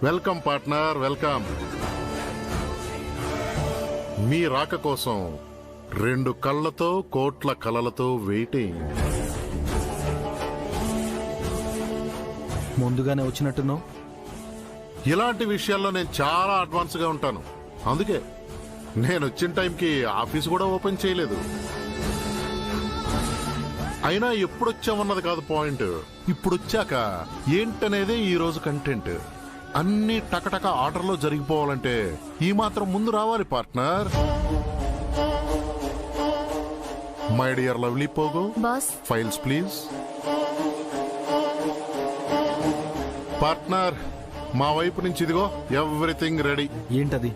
Welcome partner, welcome. మీ రాక కోసం 2 కళ్ళతో కోట్ల కలలతో వెయిటింగ్. ముందుగానే వచ్చినట్టున్నావు. ఇలాంటి విషయాల్లో నేను చాలా అడ్వాన్స్ గా ఉంటాను. అందుకే నేను వచ్చిన టైంకి ఆఫీస్ కూడా ఓపెన్ చేయలేదు. అయినా ఎప్పుడొచ్చామన్నది కాదు పాయింట్, ఇప్పుడొచ్చాక ఏంటనేదే ఈ రోజు కంటెంట్. అన్ని టకటక ఆర్డర్లో జరిగిపోవాలంటే ఈ మాత్రం ముందు రావాలి partner. My dear lovely Pogo boss, files please. Partner, మా వైపు నుంచి ఇదిగో ఎవ్రీథింగ్ రెడీ. ఏంటది?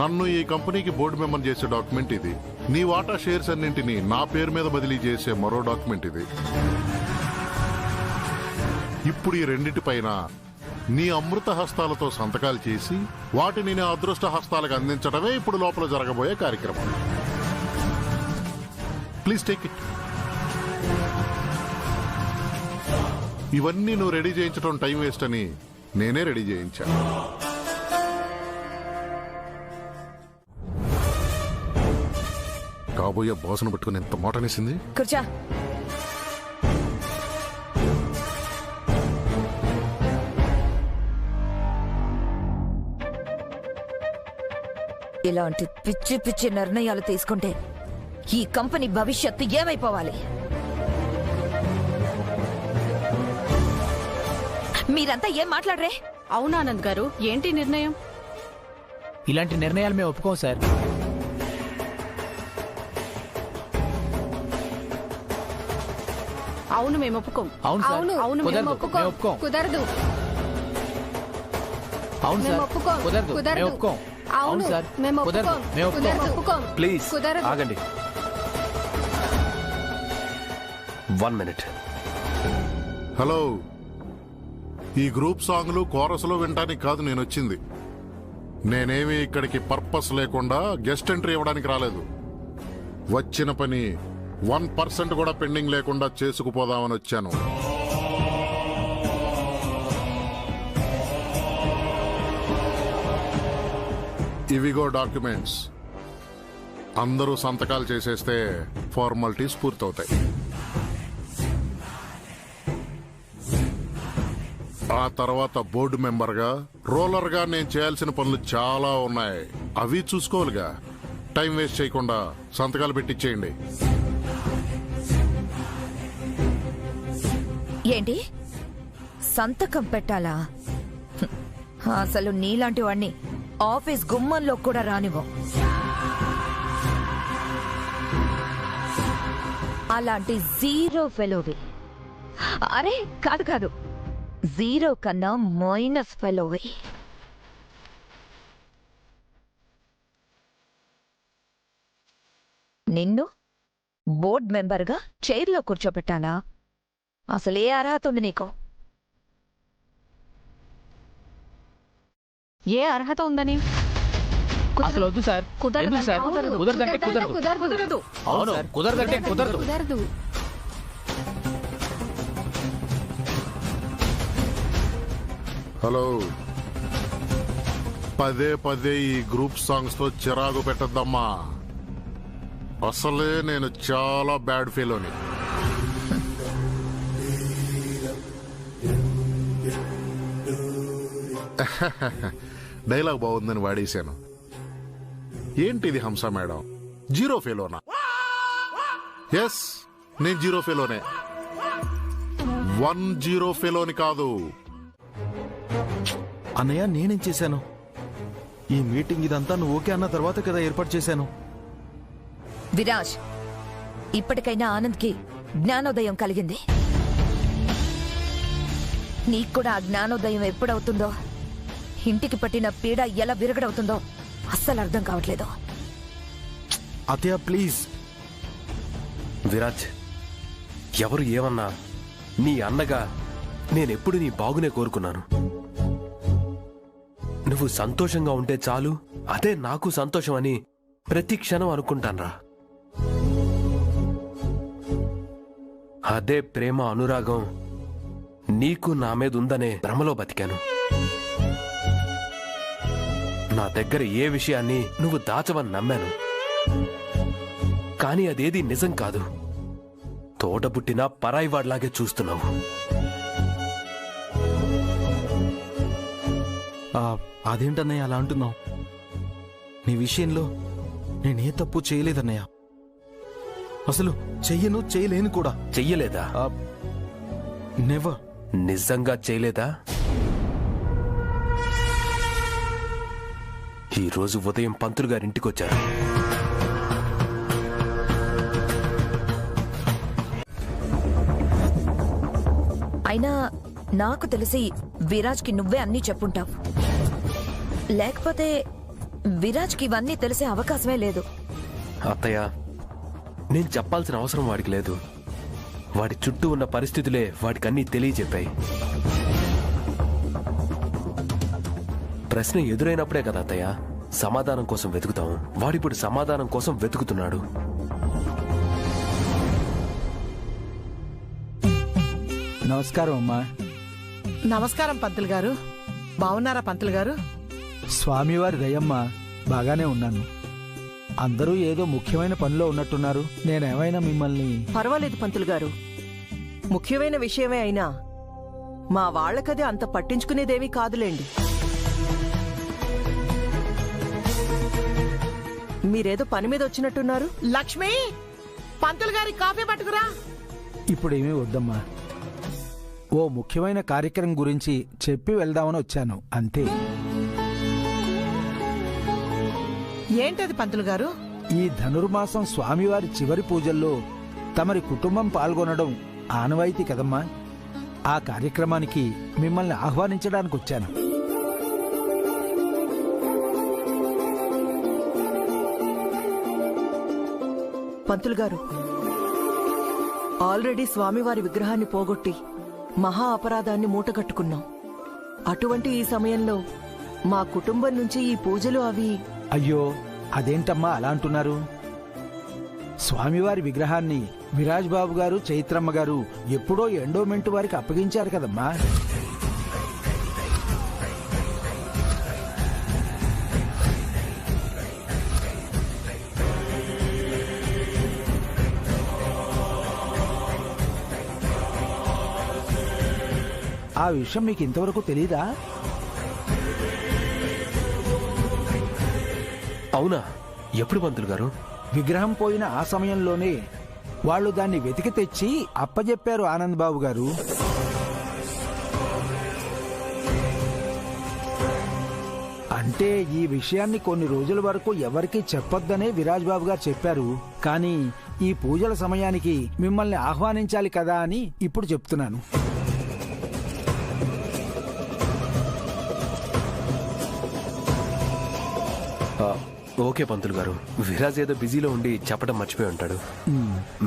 నన్ను ఈ కంపెనీకి బోర్డు మెంబర్ చేసే డాక్యుమెంట్ ఇది. నీ వాటా షేర్స్ అన్నింటినీ నా పేరు మీద బదిలీ చేసే మరో డాక్యుమెంట్ ఇది. ఇప్పుడు ఈ రెండింటిపైన నీ అమృత హస్తాలతో సంతకాలు చేసి వాటిని నీ అదృష్ట హస్తాలకు అందించడమే ఇప్పుడు లోపల జరగబోయే కార్యక్రమం. Please take it. ఇవన్నీ నువ్వు రెడీ చేయించడం టైం వేస్ట్ అని నేనే రెడీ చేయించా. కాబోయే బాసును పట్టుకుని ఎంత మాట అనేసింది. కూర్చో. ఇలాంటి పిచ్చి పిచ్చి నిర్ణయాలు తీసుకుంటే ఈ కంపెనీ భవిష్యత్తు ఏమైపోవాలి? మీరంతా ఏం మాట్లాడరే? అవునానంద్ గారు, ఏంటి నిర్ణయం? ఇలాంటి నిర్ణయాలు మేము ఒప్పుకోం సార్. అవును, మేము ఒప్పుకోం. అవును సార్. అవును, కుదరదు. మేము ఒప్పుకోం. మేము ఒప్పుకోం. కుదరదు. అవును మేము సార్. ఒప్పుకోం. కుదరదు. కుదరదు. మేము ఒప్పుకోం. అవును అవును సార్. మేము కుదరదు. ఒప్పుకోం. మేము ఒప్పుకోం. కుదరదు. ఒప్పుకోం. ప్లీజ్ కుదరదు. ఆగండి. 1 minute. హలో, ఈ గ్రూప్ సాంగ్లు కోరస్లో వినటానికి కాదు నేను వచ్చింది. నేనేమి ఇక్కడికి పర్పస్ లేకుండా గెస్ట్ ఎంట్రీ ఇవ్వడానికి రాలేదు. వచ్చిన పని 1% కూడా పెండింగ్ లేకుండా చేసుకుపోదామని వచ్చాను. ఇవిగో డాక్యుమెంట్స్. అందరూ సంతకాలు చేసేస్తే ఫార్మాలిటీస్ పూర్తవుతాయి. ఆ తర్వాత బోర్డు మెంబర్గా, రోలర్గా నేను చేయాల్సిన పనులు చాలా ఉన్నాయి. అవి చూసుకోవాలిగా. టైం వేస్ట్ చేయకుండా సంతకాలు పెట్టించేయండి. ఏంటి సంతకం పెట్టాలా? అసలు నీలాంటి వాణ్ణి ఆఫీస్ గుమ్మంలో కూడా రానివ్వం. అలాంటి జీరో ఫెలోవి. అరే కాదు కాదు, జీరో కన్నా మైనస్ ఫెలోవి. నిన్ను బోర్డ్ మెంబర్గా చైర్లో కూర్చోబెట్టాలా? అసలు ఏ అర్హత ఉంది నీకు? ఏ అర్హత ఉందని? అసలు వద్దు సార్. ఎందుకు సార్? కుదరదంటే కుదరదు. కుదరదు. అవును, కుదరదంటే కుదరదు. కుదరదు. హలో, పదే పదే ఈ గ్రూప్ సాంగ్స్ తో చిరాకు పెట్టద్దమ్మా. అసలే నేను చాలా బ్యాడ్ ఫీలోని. డైలాగ్ బాగుందని వాడేశాను. ఏంటిది హంస మేడం, జీరో ఫెలోనా? ఎస్, నేను జీరో ఫెలోనే. 10 ఫెలోని కాదు. అన్నయ్య, నేనేం చేశాను? ఈ మీటింగ్ ఇదంతా నువ్వు ఓకే అన్న తర్వాత కదా ఏర్పాటు చేశాను. విరాజ్, ఇప్పటికైనా ఆనంద్కి జ్ఞానోదయం కలిగింది. నీకు కూడా ఆ జ్ఞానోదయం ఎప్పుడవుతుందో, ఇంటికి పట్టిన పీడ ఎలా విరగడవుతుందో అస్సలు అర్థం కావట్లేదు. అతయ్య ప్లీజ్. విరాజ్, ఎవరు ఏమన్నా నీ అన్నగా నేనెప్పుడు నీ బాగునే కోరుకున్నాను. నువ్వు సంతోషంగా ఉంటే చాలు, అదే నాకు సంతోషం అని ప్రతి క్షణం అనుకుంటాన్రా. అదే ప్రేమ అనురాగం నీకు నా మీద ఉందనే భ్రమలో బతికాను. నా దగ్గర ఏ విషయాన్ని నువ్వు దాచవని నమ్మాను, కానీ అదేది నిజం కాదు. తోడబుట్టిన పరాయివాడ్లాగే చూస్తున్నావు. అదేంటన్నయ్య అలా అంటున్నావు? నీ విషయంలో నేనే తప్పు చేయలేదన్నయ్య. అసలు చెయ్యను, చేయలేను కూడా. చెయ్యలేదా? నెవర్. నిజంగా చేయలేదా? ఈ రోజు ఉదయం పంతులు గారింటికొచ్చారు. అయినా నాకు తెలిసి విరాజ్కి నువ్వే అన్నీ చెప్పుంటావు. లేకపోతే విరాజ్కి ఇవన్నీ తెలిసే అవకాశమే లేదు. అత్తయ్య, నేను చెప్పాల్సిన అవసరం వాడికి లేదు. వాడి చుట్టూ ఉన్న పరిస్థితులే వాడికన్నీ తెలియజెప్పాయి. ప్రశ్న ఎదురైనప్పుడే కదా అత్తయ్య సమాధానం కోసం వెతుకుతాం. వాడిప్పుడు సమాధానం కోసం వెతుకుతున్నాడు. నమస్కారం అమ్మా. నమస్కారం పంతులు గారు. బాగున్నారా పంతులు గారు? స్వామివారి దయమ్మ, బాగానే ఉన్నాను. అందరూ ఏదో ముఖ్యమైన పనిలో ఉన్నట్టున్నారు. నేనేమైనా మిమ్మల్ని... పర్వాలేదు పంతులు గారు, ముఖ్యమైన విషయమే అయినా మా వాళ్ళకది అంత పట్టించుకునేదేమీ కాదులేండి. మీరేదో పని మీద వచ్చినట్టున్నారు. లక్ష్మి, పంతులు గారి కాఫీ పట్టుకురా. ఇప్పుడేమీ వద్దమ్మా. ఓ ముఖ్యమైన కార్యక్రమం గురించి చెప్పి వెళ్దామని వచ్చాను, అంతే. ఏంటది పంతులు గారు? ఈ ధనుర్మాసం స్వామివారి చివరి పూజల్లో తమరి కుటుంబం పాల్గొనడం ఆనవాయితీ కదమ్మా. ఆ కార్యక్రమానికి మిమ్మల్ని ఆహ్వానించడానికి వచ్చాను. పంతులు గారు, ఆల్రెడీ స్వామివారి విగ్రహాన్ని పోగొట్టి మహా అపరాధాన్ని మూటగట్టుకున్నాం. అటువంటి ఈ సమయంలో మా కుటుంబం నుంచి ఈ పూజలు అవి... అయ్యో, అదేంటమ్మా అలా అంటున్నారు? స్వామివారి విగ్రహాన్ని విరాజ్ బాబు గారు, చైత్రమ్మ గారు ఎప్పుడో ఎండోమెంట్ వారికి అప్పగించారు కదమ్మా. ఆ విషయం మీకు ఇంతవరకు తెలీదా? అవునా? ఎప్పుడు పంతులు గారు? విగ్రహం పోయిన ఆ సమయంలోనే వాళ్ళు దాన్ని వెతికి తెచ్చి అప్పజెప్పారు ఆనంద్ బాబు గారు. అంటే ఈ విషయాన్ని కొన్ని రోజుల వరకు ఎవరికీ చెప్పొద్దనే విరాజ్ బాబు గారు చెప్పారు. కానీ ఈ పూజల సమయానికి మిమ్మల్ని ఆహ్వానించాలి కదా అని ఇప్పుడు చెప్తున్నాను. ఓకే పంతులు గారు, విరాజ్ ఏదో బిజీలో ఉండి చెప్పడం మర్చిపోయి ఉంటాడు.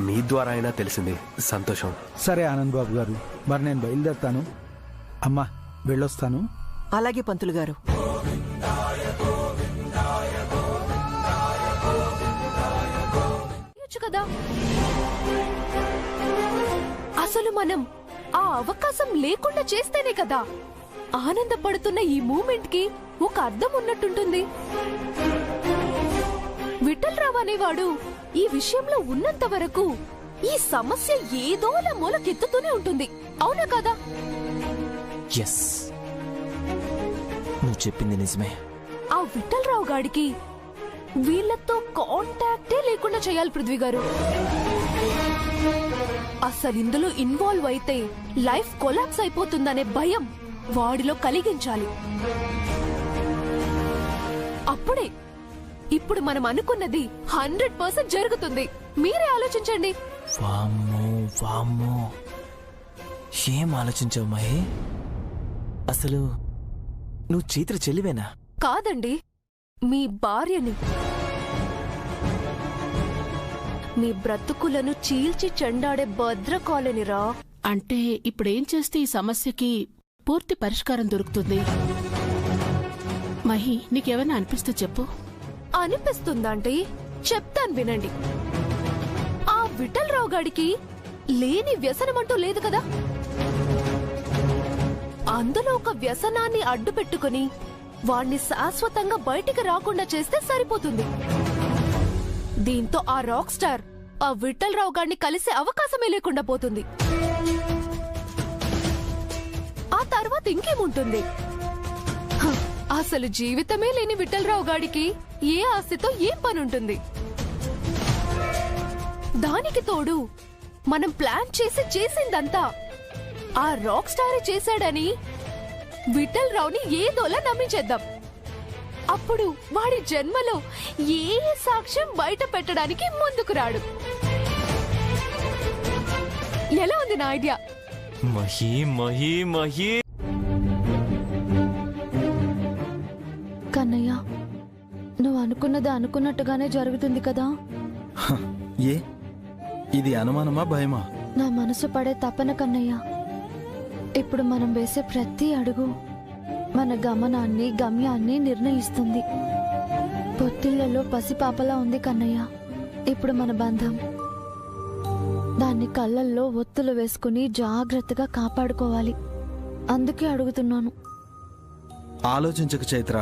మీ ద్వారా అయినా తెలిసింది, సంతోషం. సరే ఆనంద్ బాబు గారు, మరి నేను బయలుదేరుతాను. అమ్మా, వెళ్ళొస్తాను. అలాగే పంతులు గారు. కదా అసలు మనం ఆ అవకాశం లేకుండా చేస్తేనే కదా ఆనందపడుతున్న ఈ మూమెంట్ కి ఒక అర్థం ఉన్నట్టుంటుంది. విఠలరావు అనేవాడు ఈ విషయంలో ఉన్నంత వరకు ఈ సమస్య ఏదోలా మూలకెత్తుతూనే ఉంటుంది. అవునా కదా? ఎస్, నువ్వు చెప్పింది నిజమే. ఆ విఠలరావు గాడికి వీళ్లతో కాంటాక్టే లేకుండా చేయాలి పృథ్వీ గారు. అసలు ఇందులో ఇన్వాల్వ్ అయితే లైఫ్ కొలాప్స్ అయిపోతుందనే భయం వాడిలో కలిగించాలి. అప్పుడే ఇప్పుడు మనం అనుకున్నది 100% జరుగుతుంది. మీరే ఆలోచించండి. వామ్మో వామ్మో, ఏం ఆలోచించావు మహి? అసలు నువ్వు చైత్ర చెల్లివేనా? కాదండి, మీ భార్యని. మీ బ్రతుకులను చీల్చి చెండాడే భద్రకాలనిరా. అంటే ఇప్పుడేం చేస్తే ఈ సమస్యకి పూర్తి పరిష్కారం దొరుకుతుంది? మహి, నీకేమైనా అనిపిస్తే చెప్పు. అనిపిస్తుందంటే చెప్తాను వినండి. ఆ విఠలరావు గాడికి లేని వ్యసనమంటూ లేదు కదా. అందులో ఒక వ్యసనాన్ని అడ్డు పెట్టుకుని వాణ్ణి శాశ్వతంగా బయటికి రాకుండా చేస్తే సరిపోతుంది. దీంతో ఆ రాక్ స్టార్ ఆ విఠల్ రావు గారిని కలిసే అవకాశమే లేకుండా పోతుంది. ఆ తర్వాత ఇంకేముంటుంది? హ, అసలు జీవితమే లేని విఠల్ రావు గాడికి ఏ ఆశతో ఏం పనుంటుంది? దానికి తోడు మనం ప్లాన్ చేసిందంతా ఆ రాక్ స్టారే చేశాడని విఠల్ రావుని ఏదోలా నమ్మించేద్దాం. అప్పుడు వాడి జన్మలో ఏ సాక్ష్యం బయట పెట్టడానికి ముందుకు రాడు. ఎలా ఉంది నా ఐడియా? మహి మహి మహి కన్నయ్య, నువ్వు అనుకున్నది అనుకున్నట్టుగానే జరుగుతుంది కదా? ఏ ఇది అనుమానమా భయమా? నా మనసు పడే తపన కన్నయ్య. ఇప్పుడు మనం వేసే ప్రతి అడుగు మన గమ్యాన్ని నిర్ణయిస్తుంది. పొత్తిళ్లలో పసిపాపలా ఉంది కన్నయ్య ఇప్పుడు మన బంధం. దాన్ని కళ్ళల్లో ఒత్తులు వేసుకుని జాగ్రత్తగా కాపాడుకోవాలి. అందుకే అడుగుతున్నాను. ఆలోచించక చైత్ర,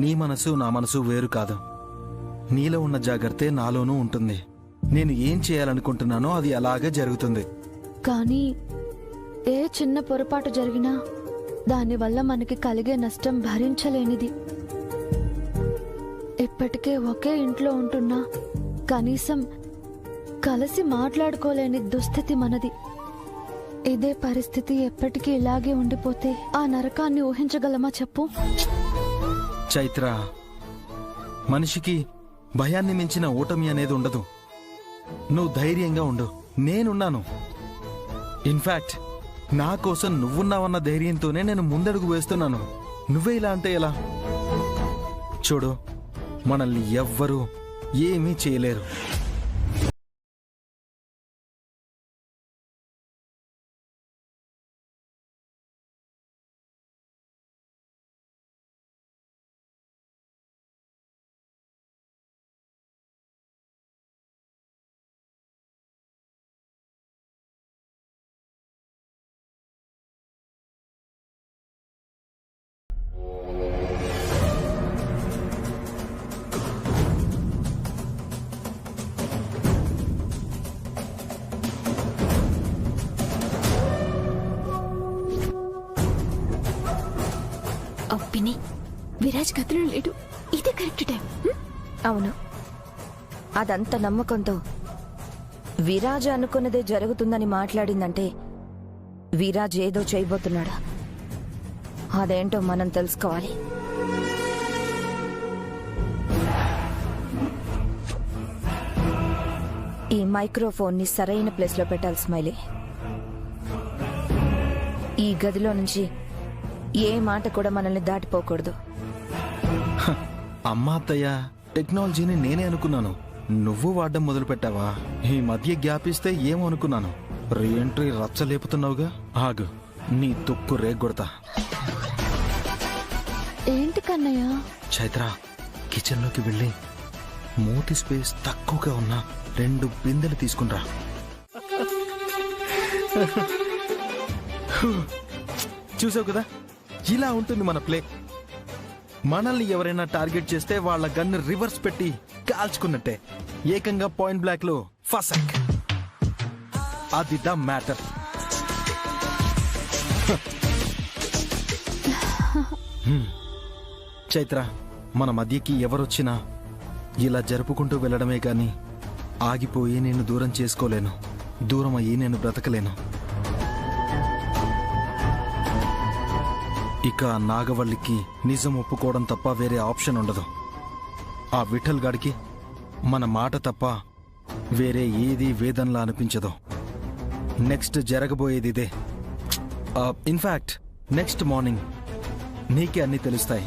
నీ మనసు నా మనసు వేరు కాదు. నీలో ఉన్న జాగ్రత్తే నాలోనూ ఉంటుంది. నేను ఏం చేయాలనుకుంటున్నానో అది అలాగే జరుగుతుంది. కానీ ఏ చిన్న పొరపాటు జరిగినా దానివల్ల మనకి కలిగే నష్టం భరించలేనిది. ఇప్పటికే ఒకే ఇంట్లో ఉంటున్నా కనీసం కలిసి మాట్లాడుకోలేని దుస్థితి మనది. ఇదే పరిస్థితి ఎప్పటికీ ఇలాగే ఉండిపోతే ఆ నరకాన్ని ఊహించగలమా చెప్పు? చైత్ర, మనిషికి భయాన్ని మించిన ఓటమి అనేది ఉండదు. నువ్వు ధైర్యంగా ఉండు, నేనున్నాను. ఇన్ఫాక్ట్ నా కోసం నువ్వున్నావన్న ధైర్యంతోనే నేను ముందడుగు వేస్తున్నాను. నువ్వే ఇలా అంటే ఎలా? చూడు, మనల్ని ఎవ్వరూ ఏమీ చేయలేరు. అప్పిని, విరాజ్ గదిలో లేడు. ఇదే కరెక్ట్ టైం. అవును, అదంత నమ్మకంతో విరాజ్ అనుకున్నదే జరుగుతుందని మాట్లాడిందంటే విరాజ్ ఏదో చేయబోతున్నాడు. అదేంటో మనం తెలుసుకోవాలి. ఈ మైక్రోఫోన్ ని సరైన ప్లేస్ లో పెట్టాలి స్మైలీ. ఈ గదిలో నుంచి ఏ మాట కూడా మనల్ని దాటిపోకూడదు. అమ్మా అత్తయ్య, టెక్నాలజీని నేనే అనుకున్నాను, నువ్వు వాడడం మొదలు పెట్టావా? ఈ మధ్య గ్యాప్ ఇస్తే ఏమో అనుకున్నాను. రీఎంట్రీ రచ్చలేపుతున్నావుగా. ఆగు, నీ తుక్కు రేగొడతా. ఏంటి కన్నయ్య? చైత్ర, కిచెన్ లోకి వెళ్ళి మూతి స్పేస్ తక్కువగా ఉన్న 2 బిందెలు తీసుకునిరా. చూసావు కదా, ఇలా ఉంటుంది మన ప్లే. మనల్ని ఎవరైనా టార్గెట్ చేస్తే వాళ్ళ గన్ను రివర్స్ పెట్టి కాల్చుకున్నట్టే. ఏకంగా పాయింట్ బ్లాక్ లో ఫసక్. అది ద మ్యాటర్. చైత్ర, మన మధ్యకి ఎవరొచ్చినా ఇలా జరుపుకుంటూ వెళ్ళడమే గాని ఆగిపోయి నేను దూరం చేసుకోలేను. దూరం అయ్యి నేను బ్రతకలేను. ఇక నాగవల్లికి నిజం ఒప్పుకోవడం తప్ప వేరే ఆప్షన్ ఉండదు. ఆ విఠల్ గాడికి మన మాట తప్ప వేరే ఏది వేదనలా అనిపించదు. నెక్స్ట్ జరగబోయేది ఇదే. ఇన్ఫాక్ట్ నెక్స్ట్ మార్నింగ్ నీకే అన్ని తెలుస్తాయి.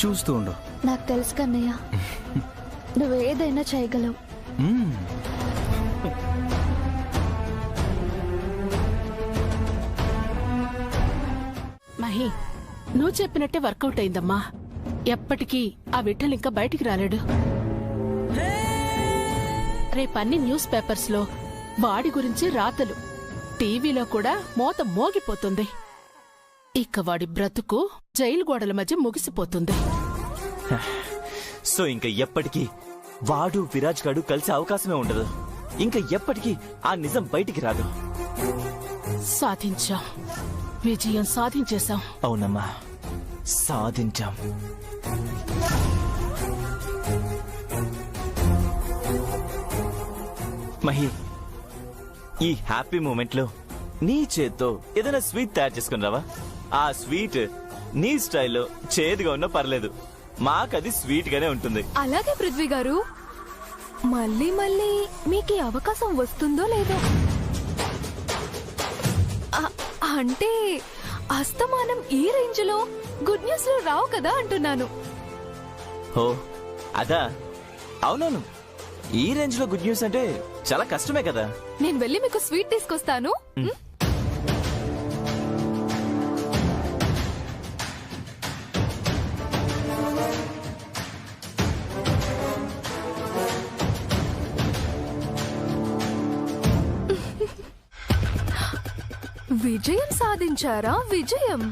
చూస్తూ ఉండు. నాకు తెలుసు కన్నయ్య, నువ్వు ఏదైనా చేయగలవు. మహి, నువ్వు చెప్పినట్టే వర్కౌట్ అయిందమ్మా. ఎప్పటికీ ఆ విఠల్ ఇంకా బయటికి రాలేడు. రేపన్ని న్యూస్ పేపర్స్ లో వాడి గురించి రాతలు, టీవీలో కూడా మోత మోగిపోతుంది. ఇక వాడి బ్రతుకు జైలు గోడల మధ్య ముగిసిపోతుంది. సో ఇంకా ఎప్పటికీ వాడు విరాజ్ గాడు కలిసే అవకాశమే ఉండదు. ఇంకా ఎప్పటికీ ఆ నిజం బయటికి రాదు. సాధించాం, విజయం సాధించేశాం. అవునమ్మా, సాధించాం. మహి, ఈ హ్యాపీ మూమెంట్ లో నీ చేత్తో ఏదైనా స్వీట్ తయారు చేసుకుని రావా? ఆ స్వీట్ నీ స్టైల్లో చేదుగా ఉన్నా పర్లేదు, మాకది స్వీట్ గానే ఉంటుంది. అలాగే పృథ్వీ గారు, మళ్ళీ మళ్ళీ మీకు ఈ అవకాశం వస్తుందో లేదో. అంటే అస్తమానం ఈ రేంజ్ లో గుడ్ న్యూస్ లో రావు కదా అంటున్నాను. ఓ అదా, అవునవును. ఈ రేంజ్ లో గుడ్ న్యూస్ అంటే చాలా కష్టమే కదా. నేను వెళ్ళి మీకు స్వీట్ తీసుకొస్తాను. విజయం సాధించారా? విజయం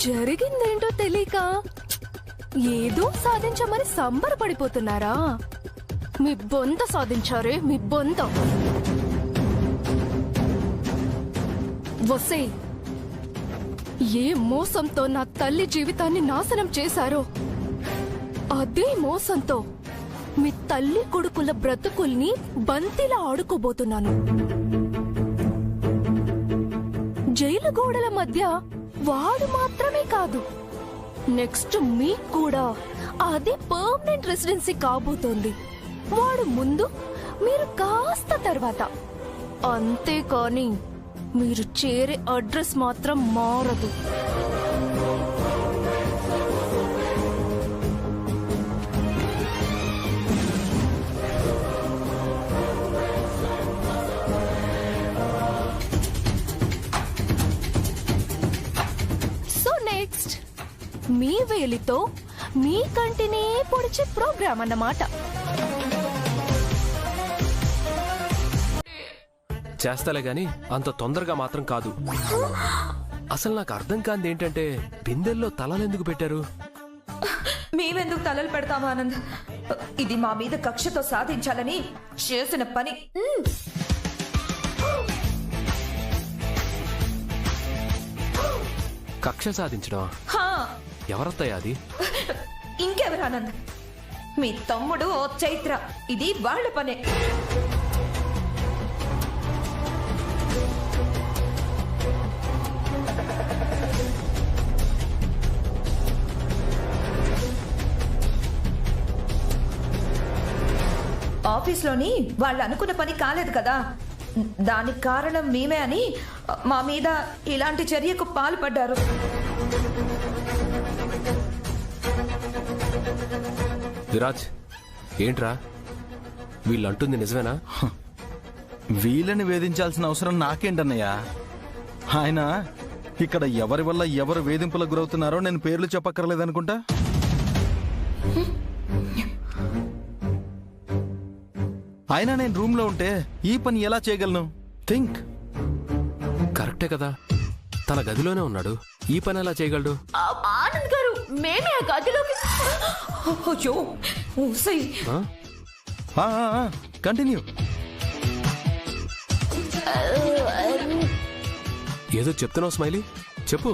జరిగిందేంటో తెలియక ఏదో సాధించమని సంబరపడిపోతున్నారా? మీ బొంత సాధించారే, మీ బొంత. వసే, ఏ మోసంతో నా తల్లి జీవితాన్ని నాశనం చేశారో అదే మోసంతో మీ తల్లి కొడుకుల బ్రతుకుల్ని బంతిలా ఆడుకోబోతున్నాను. జైలు గోడల మధ్య వాడు మాత్రమే కాదు, నెక్స్ట్ మీకు కూడా అదే పర్మనెంట్ రెసిడెన్సీ కాబోతోంది. వాడు ముందు, మీరు కాస్త తర్వాత. అంతేకాని మీరు చేరే అడ్రస్ మాత్రం మారదు. మీ వేలితో మీ కంటినే పొడిచే ప్రోగ్రామ్ అన్నమాట. చేస్తాలే గాని అంత తొందరగా మాత్రం కాదు. అసలు నాకు అర్థం కాంది ఏంటంటే, బిందెల్లో తలలెందుకు పెట్టారు? మేమెందుకు తలలు పెడతాము ఆనంద్? ఇది మా మీద కక్షతో సాధించాలని చేసిన పని. కక్ష సాధించడం ఎవరత్తయ్యా అది? ఇంకెవరు ఆనంద్? మీ తమ్ముడు ఓ చైత్ర. ఇది వాళ్ళ పనే. ఆఫీస్లోని వాళ్ళు అనుకున్న పని కాలేదు కదా, దానికి కారణం మేమే అని మా మీద ఇలాంటి చర్యకు పాల్పడ్డారు. విరాజ్, ఏంట్రా వీళ్ళంటుంది నిజమేనా? వీళ్ళని వేధించాల్సిన అవసరం నాకేంటన్నయ్యా? ఆయన ఇక్కడ ఎవరి వల్ల ఎవరు వేధింపులకు గురవుతున్నారో నేను పేర్లు చెప్పక్కర్లేదనుకుంటా. అయినా నేను రూమ్ లో ఉంటే ఈ పని ఎలా చేయగలను? థింక్. కరెక్టే కదా, తన గదిలోనే ఉన్నాడు, ఈ పని ఎలా చేయగలడు? ఆనంద్ గారు, మేమే ఆ గదిలోకి. కంటిన్యూ. ఏదో చెప్తున్నావు స్మైలీ, చెప్పు.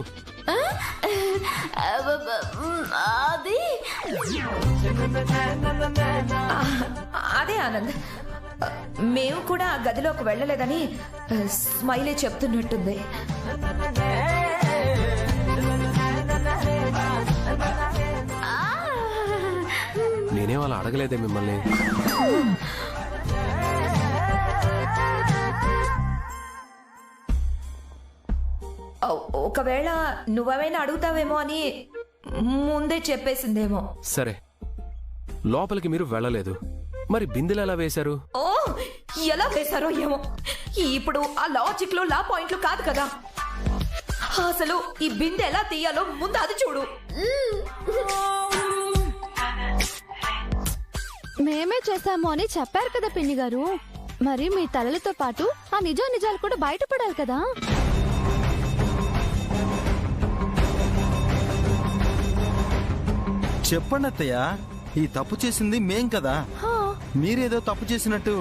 అదే ఆనంద్, మేము కూడా ఆ గదిలోకి వెళ్ళలేదని స్మైలీ చెప్తున్నట్టుంది. నేనేం అలా అడగలేదే మిమ్మల్ని. ఒకవేళ నువ్వేమైనా అడుగుతావేమో అని ముందే చెప్పేసిందేమో. సరే, లోపలికి మీరు వెళ్ళలేదు, మరి బిందెలు ఎలా వేశారు? ఓ, ఎలా వేశారో ఏమో. ఇప్పుడు ఆ లాజిక్ లో లా పాయింట్లు కాదు కదా. అసలు ఈ బిందె ఎలా తీయాలో ముందు అది చూడు. మేమే చేశాము అని చెప్పారు కదా పిన్ని గారు. మరి మీ తలలతో పాటు ఆ నిజాలు కూడా బయటపడాలి కదా. చెప్పండి అత్తయ్య, ఈ తప్పు చేసింది మేం కదా. మీరేదో తప్పు చేసినట్టు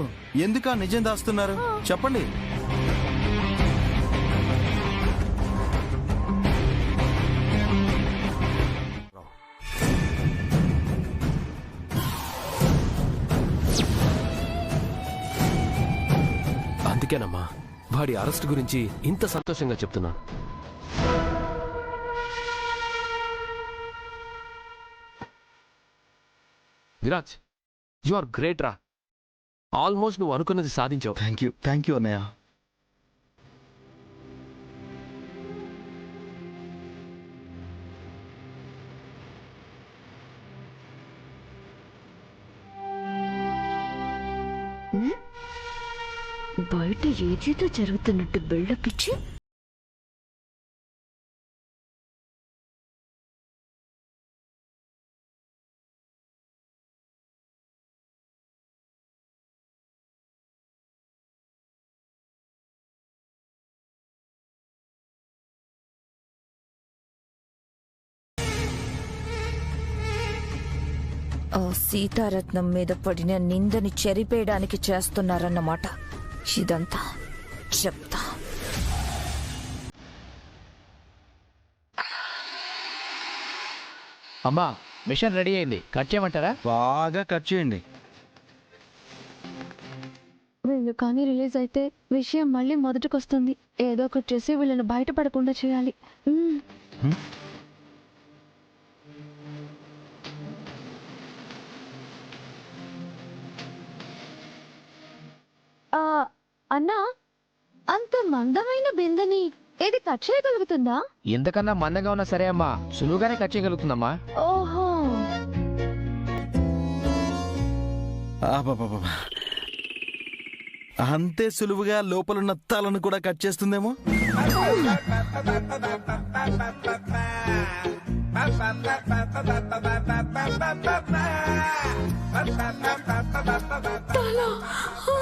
ఎందుకా నిజం దాస్తున్నారు? చెప్పండి. అందుకేనమ్మా వాడి అరెస్ట్ గురించి ఇంత సంతోషంగా చెప్తున్నా. విరాజ్, యు ఆర్ గ్రేట్ రా. ఆల్మోస్ట్ నువ్వు అనుకున్నది సాధించావు. థ్యాంక్ యూ అన్నయ్య. బయట ఏదేదో జరుగుతున్నట్టు బిల్డప్ ఇచ్చి ఆ సీతారత్నం మీద పడిన నిందని చెరిపేయడానికి చేస్తున్నారన్నమాట. ఇదంతా చెప్తా. అమ్మా, మిషన్ రెడీ అయింది, కట్ చేయమంటారా? బాగా కట్ చేయండి. వీళ్ళు కానీ రిలీజ్ అయితే విషయం మళ్ళీ మొదటికొస్తుంది. ఏదో ఒకటి చేసి వీళ్ళని బయటపడకుండా చేయాలి. అన్నా, అంత మందమైన బిందెని ఏది కట్ చేయగలుగుతుందా? ఇంతకన్నా మందంగా ఉన్నా సరే అమ్మా, సులువుగానే కట్ చేయగలుగుతుందమ్మా. ఓహో, అంతే సులువుగా లోపలున్న తలను కూడా కట్ చేస్తుందేమో.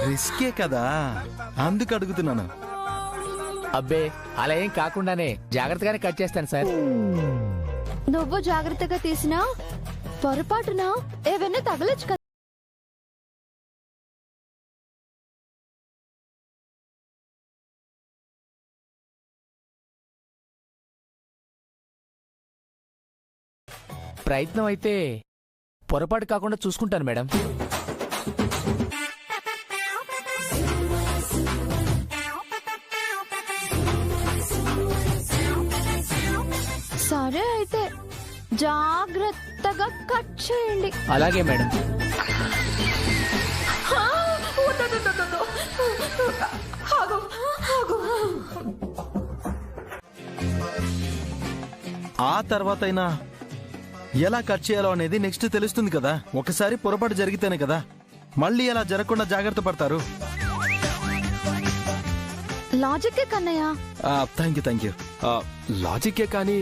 రిస్కే కదా, అందుకు అడుగుతున్నాను. అబ్బే, అలా ఏం కాకుండానే జాగ్రత్తగానే కట్ చేస్తాను సార్. నువ్వు జాగ్రత్తగా తీసినా పొరపాటున ఏవైనా తగలచ్చు కదా. ప్రయత్నం అయితే పొరపాటు కాకుండా చూసుకుంటాను మేడం. సరే అయితే జాగ్రత్తగా కట్ చేయండి. అలాగే మేడం. ఆ తర్వాతైనా ఎలా కట్ చేయాలో అనేది నెక్స్ట్ తెలుస్తుంది కదా. ఒకసారి పొరపాటు జరిగితేనే కదా మళ్ళీ అలా జరగకుండా జాగ్రత్త పడతారు. లాజిక్కే కన్నయ్య. Thank you. లాజిక్కే కానీ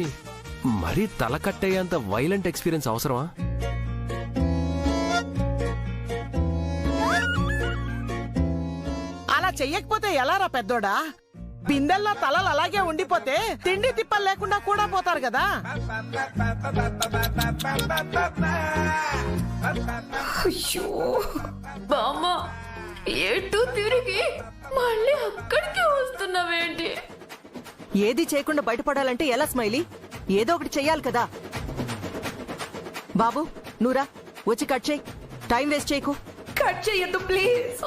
మరీ తల కట్టేంత వైలెంట్ ఎక్స్పీరియన్స్ అవసరమా? అలా చెయ్యకపోతే ఎలా రా పెద్దోడా? బిందెల్లో తలలు అలాగే ఉండిపోతే తిండి తిప్పలు లేకుండా కూడా పోతారు కదా. అయ్యో బామ్మ, ఎటు తిరిగి మళ్ళీ అక్కడికి వస్తున్నావేంటి? ఏది చేయకుండా బయటపడాలంటే ఎలా స్మైలీ? ఏదో ఒకటి చెయ్యాలి కదా. బాబు, నూరా వచ్చి కట్ చేయి. టైం వేస్ట్ చేయకు. కట్ చేయొద్దు ప్లీజ్.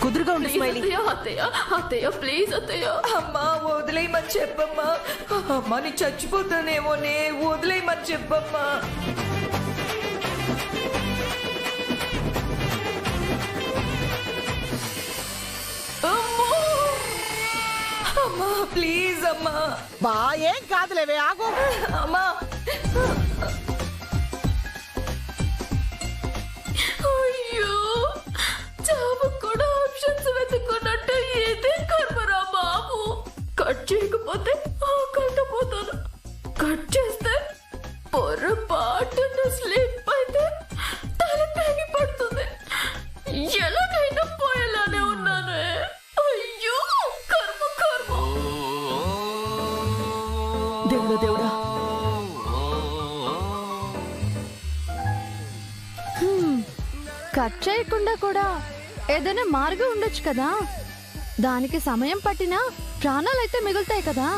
కుదురుగా ఉండి స్మైలీ. అత్తయ్య ప్లీజ్ అత్తయ్య. అమ్మా వదిలేయమని చెప్పమ్మా. అమ్మా నీ చచ్చిపోతానేమోనే, వదిలేయమని చెప్పమ్మా. అమ్మా ప్లీజ్ అమ్మా. బా ఏం కాదులేవే, ఆగు. అమ్మా అయ్యో, చావు కూడా ఆప్షన్స్ వెతుకున్నట్టు ఏదే కర్మరా బాబు. కట్ చేయకపోతే ఆకలిపోతాను, కట్ చేస్తే పొరపాటున స్లిప్ అయితే తల తెగి పడుతుంది. చేస్తాడో దేవుడా. కట్ చేయకుండా కూడా ఏదైనా మార్గం ఉండొచ్చు కదా. దానికి సమయం పట్టినా ప్రాణాలైతే మిగులుతాయి కదా.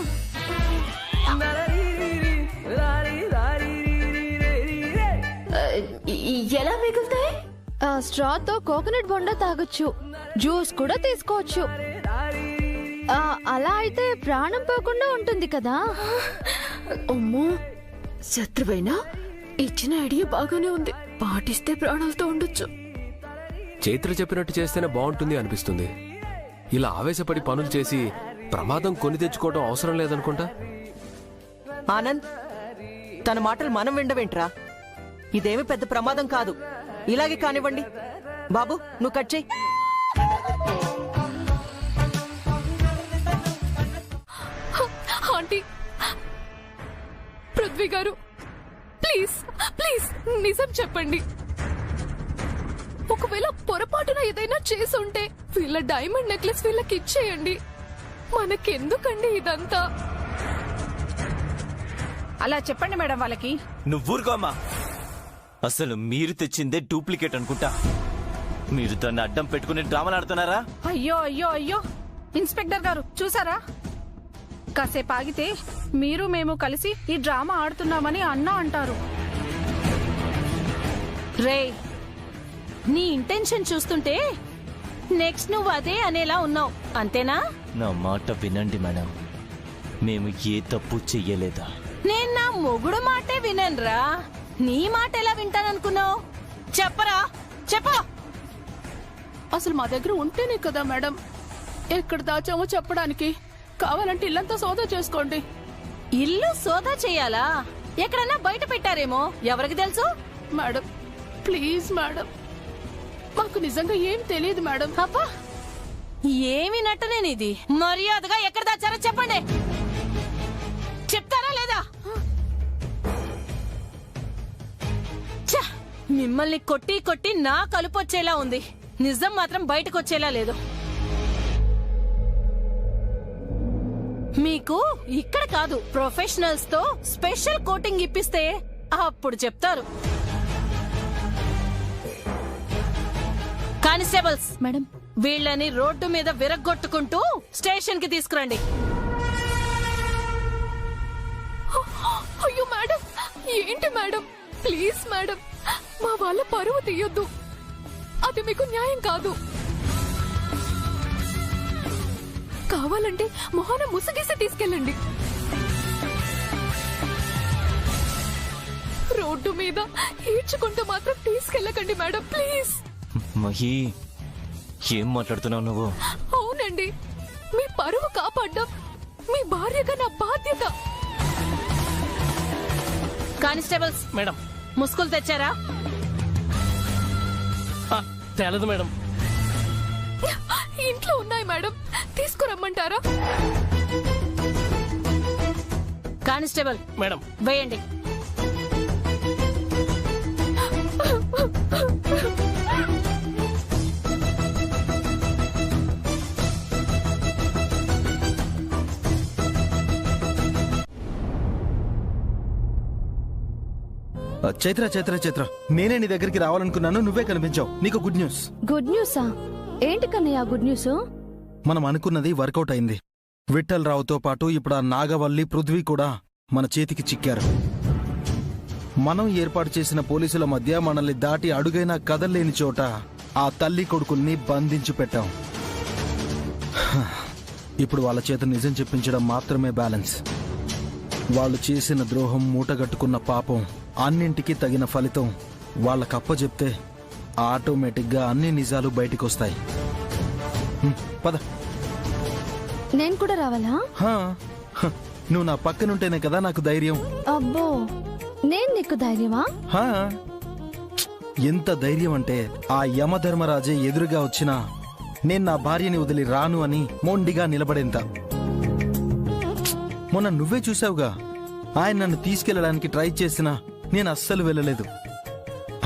ఎలా మిగులుతాయి? స్ట్రాతో కోకోనట్ బొండ తాగొచ్చు, జ్యూస్ కూడా తీసుకోవచ్చు. అలా అయితే ప్రాణం పోకుండా ఉంటుంది కదా. అమ్మో, శత్రువైనా ఇచ్చిన ఐడియా బాగానే ఉంది, పాటిస్తే ప్రాణాలతో ఉండొచ్చు. చైత్ర చెప్పినట్టు చేస్తేనే బాగుంటుంది అనిపిస్తుంది. ఇలా ఆవేశపడి పనులు చేసి ప్రమాదం కొని తెచ్చుకోవడం అవసరం లేదనుకుంటా. ఆనంద్, తన మాటలు మనం విండవేంట్రా? ఇదేమి పెద్ద ప్రమాదం కాదు. ఇలాగే కానివ్వండి. బాబు, నువ్వు కట్ చేయి. ఆంటీ, పృథ్వీ గారు, ప్లీజ్ ప్లీజ్ నిజం చెప్పండి. ఒకవేళ పొరపాటున ఏదైనా చేసుంటే వీళ్ళ డైమండ్ నెక్లెస్ వీళ్ళకి ఇచ్చేయండి. మనకెందుకండి ఇదంతా? అలా చెప్పండి మేడం వాళ్ళకి. నువ్వూరుకోమ్మా. అసలు మీరు తెచ్చిందే డూప్లికేట్ అనుకుంటా. మీరు దాన్ని అడ్డం పెట్టుకుని డ్రామాలు ఆడుతున్నారా? అయ్యో అయ్యో అయ్యో, ఇన్స్పెక్టర్ గారు చూసారా? కాసేపు ఆగితే మీరు మేము కలిసి ఈ డ్రామా ఆడుతున్నామని అన్నా అంటారు. రే, నీ ఇంటెన్షన్ చూస్తుంటే నెక్స్ట్ నువ్వు అదే అనేలా ఉన్నావు, అంతేనా? నా మాట వినండి మేడం, మేము ఏ తప్పు చెయ్యలేదా? నేను నా మొగుడు మాటే విననురా, నీ మాట ఎలా వింటాననుకున్నావు? చెప్పరా, చెప్పు. అసలు మా దగ్గర ఉంటేనే కదా మేడం ఎక్కడ దాచామో చెప్పడానికి. కావాలంటే ఇల్లంతా సోదా చేసుకోండి. ఇల్లు సోదా చెయ్యాలా? ఎక్కడన్నా బయట పెట్టారేమో, ఎవరికి తెలుసు? మేడం ప్లీజ్ మేడం, మాకు నిజంగా ఏం తెలియదు మేడం. అబ్బా, ఏమి నట్టనేనిది? మర్యాదగా ఎక్కడ దాచారో చెప్పండి. చెప్తారా లేదా? ఛ, మిమ్మల్ని కొట్టి కొట్టి నా కలుపు వచ్చేలా ఉంది. నిజం మాత్రం బయటకు వచ్చేలా లేదు. మీకు ఇక్కడ కాదు, ప్రొఫెషనల్స్ తో స్పెషల్ కోటింగ్ ఇప్పిస్తే అప్పుడు చెప్తారు. కానిస్టేబుల్స్ మేడం, వీళ్ళని రోడ్డు మీద విరగ్గొట్టుకుంటూ స్టేషన్ కి తీసుకురండి. అయ్యో మేడం, ఏంటి మేడం? ప్లీజ్ మేడం, మా వాళ్ళ పరువు తీయొద్దు. అది మీకు న్యాయం కాదు. కావాలంటే మొహాన ముసుగేసి తీసుకెళ్ళండి. రోడ్డు మీద ఈడ్చుకుంటూ మాత్రం తీసుకెళ్ళకండి మేడం, ప్లీజ్. మహి, ఏం మాట్లాడుతున్నావు నువ్వు? అవునండి, మీ పరువు కాపాడ్డం మీ భార్యగా నా బాధ్యత. కానిస్టేబుల్స్ మేడం, ముసుగులు తెచ్చారా? తేలదు మేడం. ఇంట్లో ఉన్నాయి మేడం, తీసుకురమ్మంటారా? కానిస్టేబుల్ మేడం, వేయండి. చైత్ర చైత్ర చైత్ర, నేనే నీ దగ్గరికి రావాలనుకున్నాను, నువ్వే కనిపించావు. నీకు గుడ్ న్యూస్. గుడ్ న్యూసా? ఏంటి కన్నయ్య గుడ్ న్యూస్? మనం అనుకున్నది వర్కౌట్ అయింది. విఠల్ రావుతో పాటు ఇప్పుడు ఆ నాగవల్లి, పృథ్వీ కూడా మన చేతికి చిక్కారు. మనం ఏర్పాటు చేసిన పోలీసుల మధ్య మనల్ని దాటి అడుగైనా కదల్లేని చోట ఆ తల్లి కొడుకుల్ని బంధించి పెట్టాం. ఇప్పుడు వాళ్ళ చేత నిజం చెప్పించడం మాత్రమే బ్యాలెన్స్. వాళ్ళు చేసిన ద్రోహం, మూటగట్టుకున్న పాపం అన్నింటికీ తగిన ఫలితం వాళ్ళకప్పచెప్తే ఆటోమేటిక్గా అన్ని నిజాలు బయటికొస్తాయి. పద. నేను కూడా రావాలా? నువ్వు నా పక్కనుంటేనే కదా నాకు ధైర్యం. అబ్బో, నేను నీకు ధైర్యమా? ఎంత ధైర్యం అంటే ఆ యమధర్మరాజే ఎదురుగా వచ్చినా నేను నా భార్యని వదిలి రాను అని మొండిగా నిలబడేంత. మొన్న నువ్వే చూసావుగా, ఆయన నన్ను తీసుకెళ్లడానికి ట్రై చేసినా నేను అస్సలు వెళ్ళలేదు.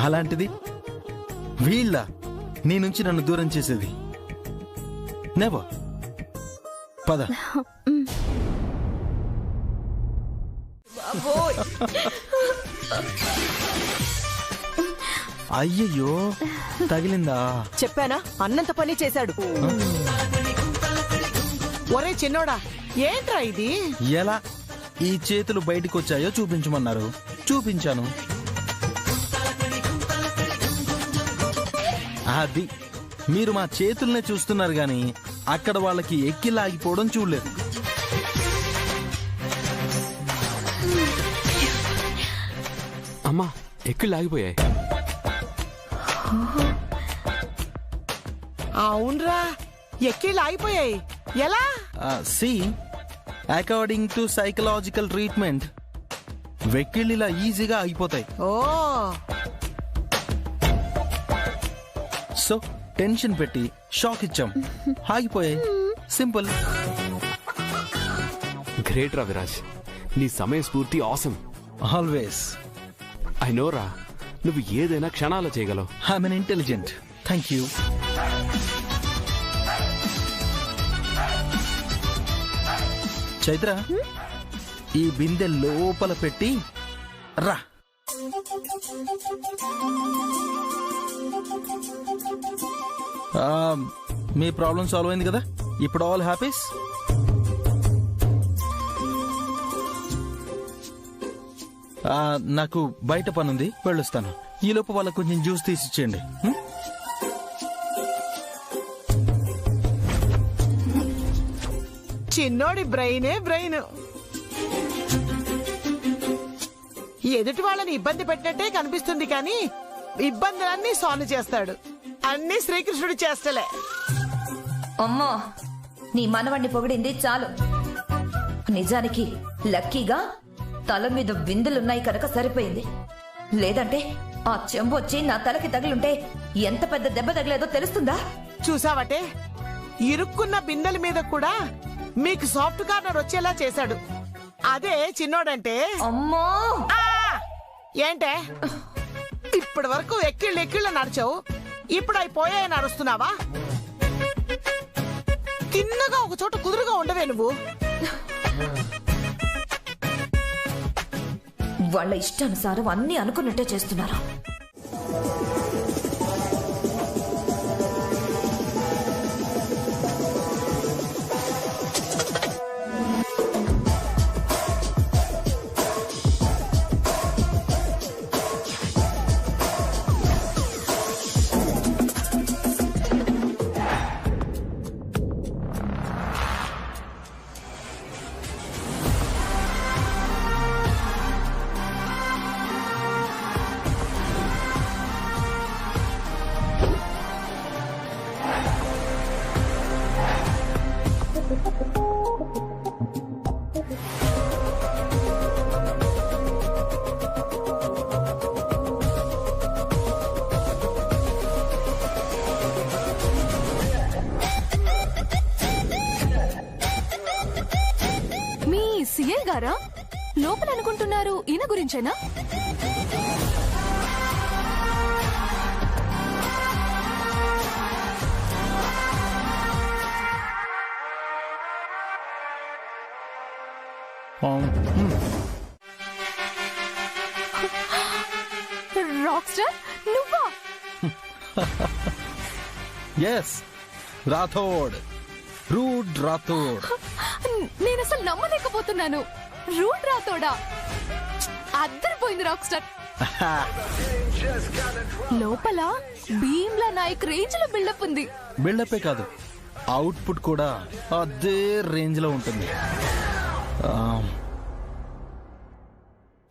అలాంటిది వీళ్ళ నీ నుంచి నన్ను దూరం చేసేది నెవర్. పద. బాబోయ్. అయ్యయ్యో తగిలిందా? చెప్పానా అన్నంత పని చేశాడు. ఒరే చిన్నోడా, ఏంట్రా ఇది? ఎలా ఈ చేతులు బయటికి వచ్చాయో చూపించమన్నారు, చూపించాను. అది మీరు మా చేతుల్నే చూస్తున్నారు గాని అక్కడ వాళ్ళకి ఎక్కి లాగిపోవడం చూడలేదు. అమ్మా ఎక్కి లాగిపోయాయి. అవునరా, ఎక్కిళ్ళు ఆగిపోయాయి. ఎలా? See according to psychological treatment వెక్కిళ్ళు ఇలా ఈజీగా ఆగిపోతాయి. ఓ సో టెన్షన్ పెట్టి షాక్ ఇచ్చాం, ఆగిపోయాయి. సింపుల్. గ్రేట్ రా విరాజ్, నీ సమయ స్ఫూర్తి ఆసమ్. ఆల్వేస్. ఐ నో రా, నువ్వు ఏదైనా క్షణాలు చేయగలవు. I'm N intelligent. Thank you. Chaitra, ఈ బిందె లోపల పెట్టి రా. మీ ప్రాబ్లం సాల్వ్ అయింది కదా, ఇప్పుడు ఆల్ హ్యాపీస్. నాకు బయట పనుంది, వెళ్ళొస్తాను. ఈలోపు వాళ్ళకు కొంచెం జ్యూస్ తీసిచ్చేయండి. చిన్నోడి బ్రెయినే బ్రెయిన్. ఎదుటి వాళ్ళని ఇబ్బంది పెట్టినట్టే కనిపిస్తుంది కానీ ఇబ్బందులన్నీ సాల్వ్ చేస్తాడు. అన్ని శ్రీకృష్ణుడు చేస్తలే. అమ్మా, నీ మనవణ్ణి పొగిడింది చాలు. నిజానికి లక్కీగా తల మీద బిందులున్నాయి కనుక సరిపోయింది. లేదంటే ఆ చెంబు వచ్చి నా తలకి తగిలుంటే ఎంత పెద్ద దెబ్బ తగిలేదో తెలుస్తుందా? చూసావటే, ఇరుక్కున్న బిందెల మీద కూడా మీకు సాఫ్ట్ కార్నర్ వచ్చేలా చేశాడు. అదే చిన్నోడంటే. అమ్మో, ఏంటే ఇప్పటి వరకు ఎక్కిళ్ళు నడిచావు, ఇప్పుడు అయిపోయాయి నడుస్తున్నావా? తిన్నగా ఒక చోట కుదురుగా ఉండవే నువ్వు. వాళ్ళ ఇష్టానుసారం అన్ని అనుకున్నట్టే చేస్తున్నారు. సిఏ గారా లోపల అనుకుంటున్నారు ఈయన గురించేనా? రాక్ స్టార్ నువ్వా? Yes, Rathod, rude Rathod. నేను అసలు నమ్మలేకపోతున్నాను. రూడ్ రాథోడా? అద్దరిపోయింది రాక్ స్టార్. లోపల భీమ్లా నాయక్ రేంజ్ లో బిల్డప్ ఉంది. బిల్డపే కాదు, అవుట్పుట్ కూడా అదే రేంజ్ లో ఉంటుంది.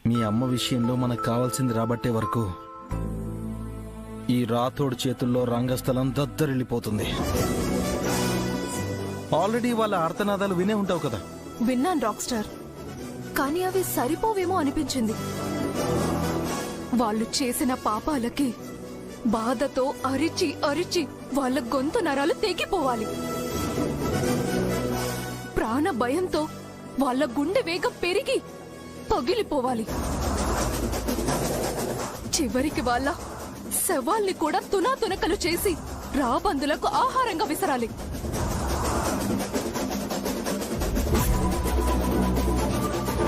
మీ అమ్మ విషయంలో మనకు కావాల్సింది రాబట్టే వరకు ఈ రాథోడ్ చేతుల్లో రంగస్థలం దద్దరిల్లిపోతుంది. ఆల్రెడీ వాళ్ళ ఆర్తనాదాలు వినే ఉంటావు కదా. విన్నాను రాక్ స్టార్, కానీ అవి సరిపోవేమో అనిపించింది. వాళ్ళు చేసిన పాపాలకి బాధతో అరిచి అరిచి వాళ్ళ గొంతు నరాలు తెగిపోవాలి. ప్రాణ భయంతో వాళ్ళ గుండె వేగం పెరిగి పగిలిపోవాలి. చివరికి వాళ్ళ శవాల్ని కూడా తునాతునకలు చేసి రాబందులకు ఆహారంగా విసరాలి.